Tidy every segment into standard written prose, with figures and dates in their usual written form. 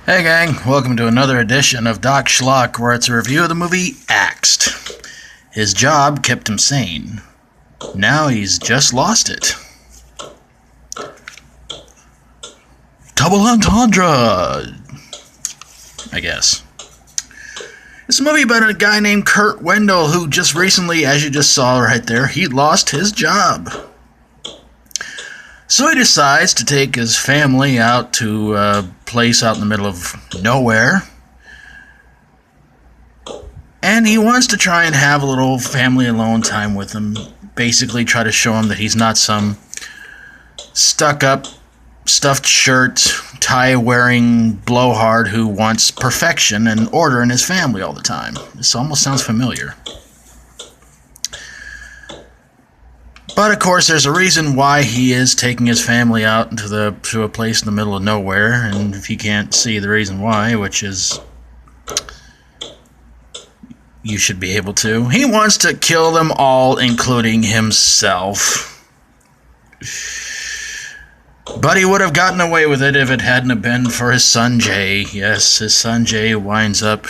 Hey gang, welcome to another edition of Doc Schlock, where it's a review of the movie Axed. His job kept him sane. Now he's just lost it. Double entendre, I guess. It's a movie about a guy named Kurt Wendell who just recently, as you just saw right there, he lost his job. So he decides to take his family out to a place out in the middle of nowhere. And he wants to try and have a little family alone time with them. Basically try to show him that he's not some stuck-up, stuffed shirt, tie-wearing blowhard who wants perfection and order in his family all the time. This almost sounds familiar. But of course, there's a reason why he is taking his family out to a place in the middle of nowhere, and if you can't see the reason why, which is you should be able to, he wants to kill them all, including himself. But he would have gotten away with it if it hadn't have been for his son Jay. Yes, his son Jay winds up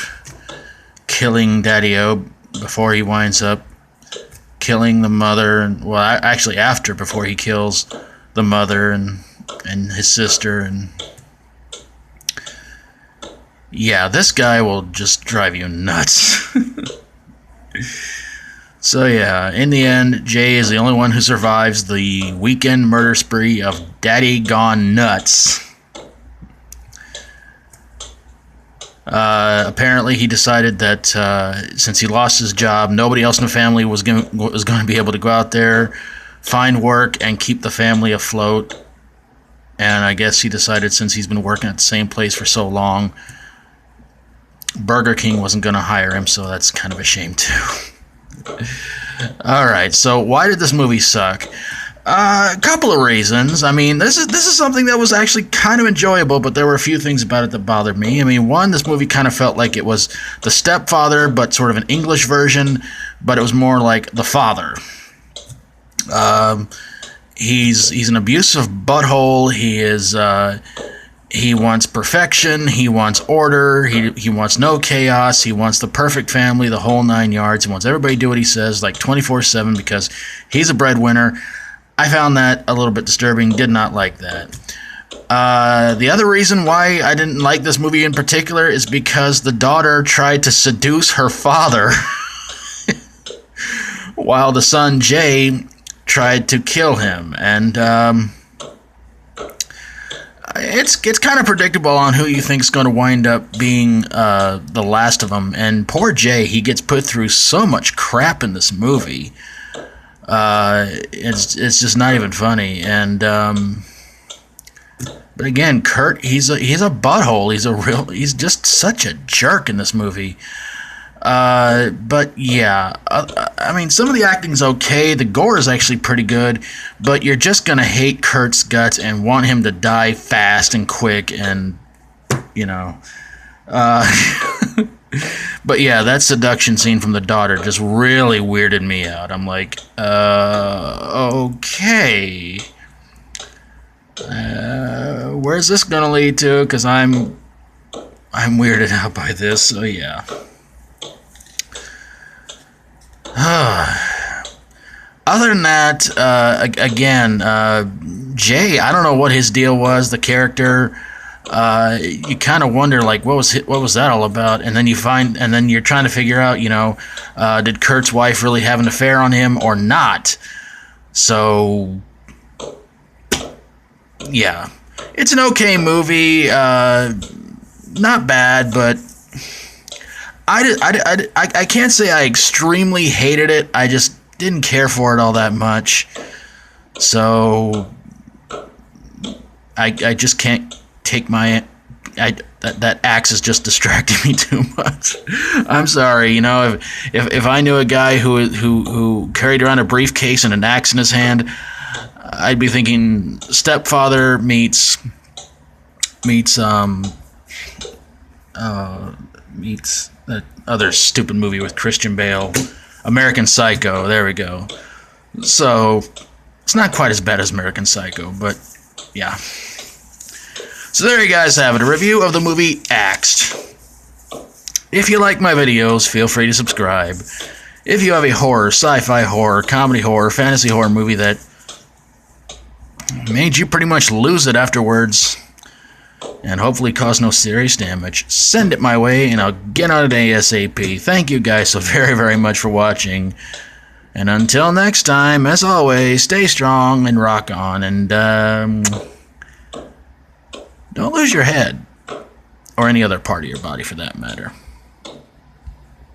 killing Daddy-O before he winds up killing the mother, well, actually before he kills the mother and his sister. And yeah, this guy will just drive you nuts. So yeah, in the end, Jay is the only one who survives the weekend murder spree of Daddy Gone Nuts. Apparently he decided that since he lost his job, nobody else in the family was going to be able to go out there, find work, and keep the family afloat. And I guess he decided, since he's been working at the same place for so long, Burger King wasn't going to hire him, so that's kind of a shame too. Alright, so why did this movie suck? A couple of reasons. I mean, this is something that was actually kind of enjoyable, but there were a few things about it that bothered me. I mean, one, this movie kind of felt like it was The Stepfather, but sort of an English version, but it was more like The Father. He's an abusive butthole. He wants perfection. He wants order. He wants no chaos. He wants the perfect family, the whole 9 yards. He wants everybody to do what he says, like 24/7, because he's a breadwinner. I found that a little bit disturbing, did not like that. The other reason why I didn't like this movie in particular is because the daughter tried to seduce her father while the son Jay tried to kill him. And it's kind of predictable on who you think is going to wind up being the last of them. And poor Jay, he gets put through so much crap in this movie. It's just not even funny. And but again, Kurt, he's a butthole. He's just such a jerk in this movie. But yeah, I mean, some of the acting's okay. The gore is actually pretty good, but you're just gonna hate Kurt's guts and want him to die fast and quick, and you know. But yeah, that seduction scene from the daughter just really weirded me out. I'm like, okay. Where's this gonna lead to? Because I'm weirded out by this, so yeah. Other than that, again, Jay, I don't know what his deal was, the character. You kind of wonder, like, what was that all about? And then you're trying to figure out, did Kurt's wife really have an affair on him or not? So, yeah, it's an okay movie, not bad, but I can't say I extremely hated it. I just didn't care for it all that much. So, I just can't take that axe is just distracting me too much. I'm sorry, if I knew a guy who carried around a briefcase and an axe in his hand, I'd be thinking Stepfather meets that other stupid movie with Christian Bale, American Psycho. There we go. So it's not quite as bad as American Psycho, but yeah. So there you guys have it, a review of the movie Axed. If you like my videos, feel free to subscribe. If you have a horror, sci-fi horror, comedy horror, fantasy horror movie that made you pretty much lose it afterwards, and hopefully cause no serious damage, send it my way and I'll get on it ASAP. Thank you guys so very, very much for watching. And until next time, as always, stay strong and rock on. And don't lose your head. Or any other part of your body for that matter.